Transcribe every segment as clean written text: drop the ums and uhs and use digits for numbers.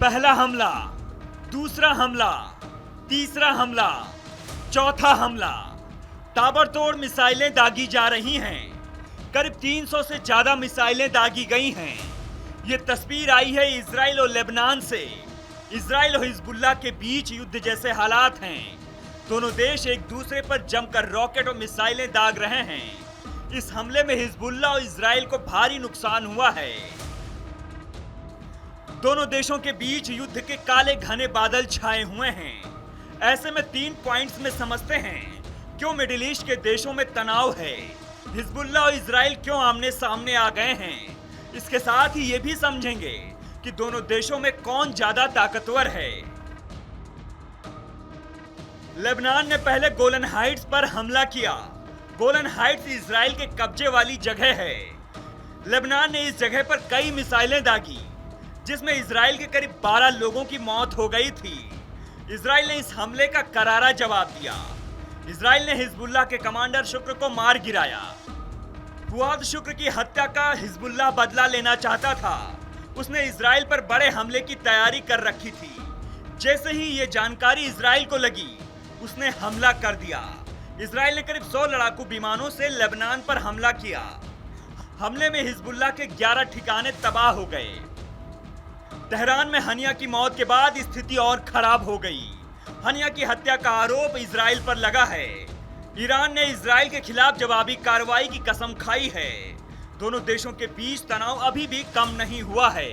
पहला हमला, दूसरा हमला, तीसरा हमला, चौथा हमला। ताबड़तोड़ मिसाइलें दागी जा रही हैं। करीब 300 से ज्यादा मिसाइलें दागी गई हैं। ये तस्वीर आई है इजराइल और लेबनान से। इजराइल और हिजबुल्लाह के बीच युद्ध जैसे हालात हैं। दोनों देश एक दूसरे पर जमकर रॉकेट और मिसाइलें दाग रहे हैं। इस हमले में हिजबुल्लाह और इजराइल को भारी नुकसान हुआ है। दोनों देशों के बीच युद्ध के काले घने बादल छाए हुए हैं। ऐसे में 3 पॉइंट्स में समझते हैं क्यों मिडिल ईस्ट के देशों में तनाव है, हिजबुल्लाह और इजराइल क्यों आमने सामने आ गए हैं। इसके साथ ही ये भी समझेंगे कि दोनों देशों में कौन ज्यादा ताकतवर है। लेबनान ने पहले गोलन हाइट्स पर हमला किया। गोलन हाइट्स इजराइल के कब्जे वाली जगह है। लेबनान ने इस जगह पर कई मिसाइलें दागी, जिसमें इजराइल के करीब 12 लोगों की मौत हो गई थी। इजराइल ने इस हमले का करारा जवाब दिया। इजराइल ने हिजबुल्लाह के कमांडर शुक्र को मार गिराया। फुआद शुक्र की हत्या का हिजबुल्लाह बदला लेना चाहता था। उसने इजराइल पर बड़े हमले की तैयारी कर रखी थी। जैसे ही ये जानकारी इजराइल को लगी, उसने हमला कर दिया। इजराइल ने करीब 100 लड़ाकू विमानों से लेबनान पर हमला किया। हमले में हिजबुल्लाह के 11 ठिकाने तबाह हो गए। तेहरान में हनिया की मौत के बाद स्थिति और खराब हो गई। हनिया की हत्या का आरोप इजराइल पर लगा है। ईरान ने इजराइल के खिलाफ जवाबी कार्रवाई की कसम खाई है। दोनों देशों के बीच तनाव अभी भी कम नहीं हुआ है।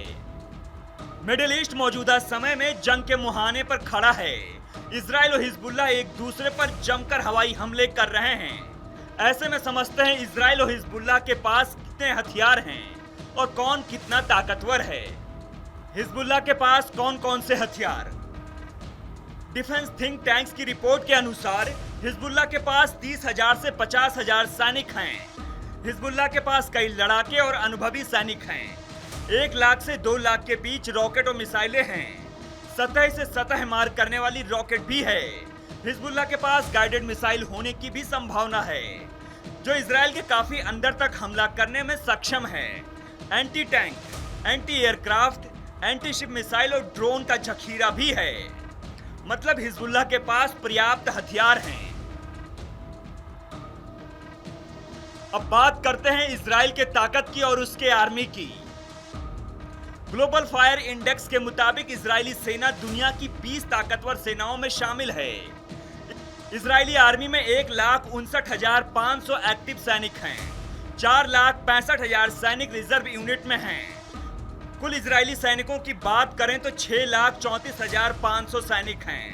मिडिल ईस्ट मौजूदा समय में जंग के मुहाने पर खड़ा है। इजराइल और हिजबुल्लाह एक दूसरे पर जमकर हवाई हमले कर रहे हैं। ऐसे में समझते हैं इजराइल और हिजबुल्लाह के पास कितने हथियार हैं और कौन कितना ताकतवर है। हिजबुल्लाह के पास कौन कौन से हथियार। डिफेंस थिंक टैंक्स की रिपोर्ट के अनुसार हिजबुल्लाह के पास 30,000 से 50,000 सैनिक हैं। हिजबुल्लाह के पास कई लड़ाके और अनुभवी सैनिक हैं। 1 लाख से 2 लाख के बीच रॉकेट और मिसाइलें हैं। सतह से सतह मार करने वाली रॉकेट भी है। हिजबुल्लाह के पास गाइडेड मिसाइल होने की भी संभावना है, जो इजराइल के काफी अंदर तक हमला करने में सक्षम है। Anti tank, anti aircraft, anti ship missile और ड्रोन का जखीरा भी है। मतलब हिजबुल्लाह के पास पर्याप्त हथियार हैं। अब बात करते हैं इजराइल के ताकत की और उसके आर्मी की। ग्लोबल फायर इंडेक्स के मुताबिक इजरायली सेना दुनिया की 20 ताकतवर सेनाओं में शामिल है। इजरायली आर्मी में 1,59,500 एक्टिव सैनिक हैं। 4,65,000 सैनिक रिजर्व यूनिट में हैं। कुल इजरायली सैनिकों की बात करें तो 6,34,500 सैनिक हैं।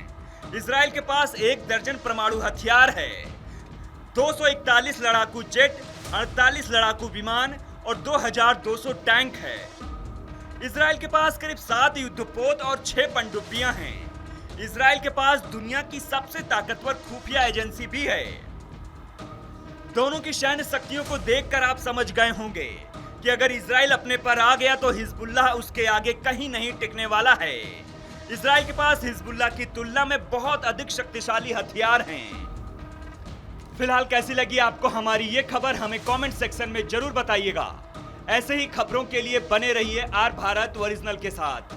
इजराइल के पास 1 दर्जन परमाणु हथियार है, 241 लड़ाकू जेट, 48 लड़ाकू विमान और 2,200 टैंक है। इजराइल के पास करीब 7 युद्धपोत और 6 पनडुब्बियां हैं। इजराइल के पास दुनिया की सबसे ताकतवर खुफिया एजेंसी भी है। दोनों की सैन्य शक्तियों को देखकर आप समझ गए होंगे कि अगर इजराइल अपने पर आ गया तो हिजबुल्लाह उसके आगे कहीं नहीं टिकने वाला है। इजराइल के पास हिजबुल्लाह की तुलना में बहुत अधिक शक्तिशाली हथियार हैं। फिलहाल कैसी लगी आपको हमारी ये खबर, हमें कमेंट सेक्शन में जरूर बताइएगा। ऐसे ही खबरों के लिए बने रहिए आर भारत ओरिजिनल के साथ।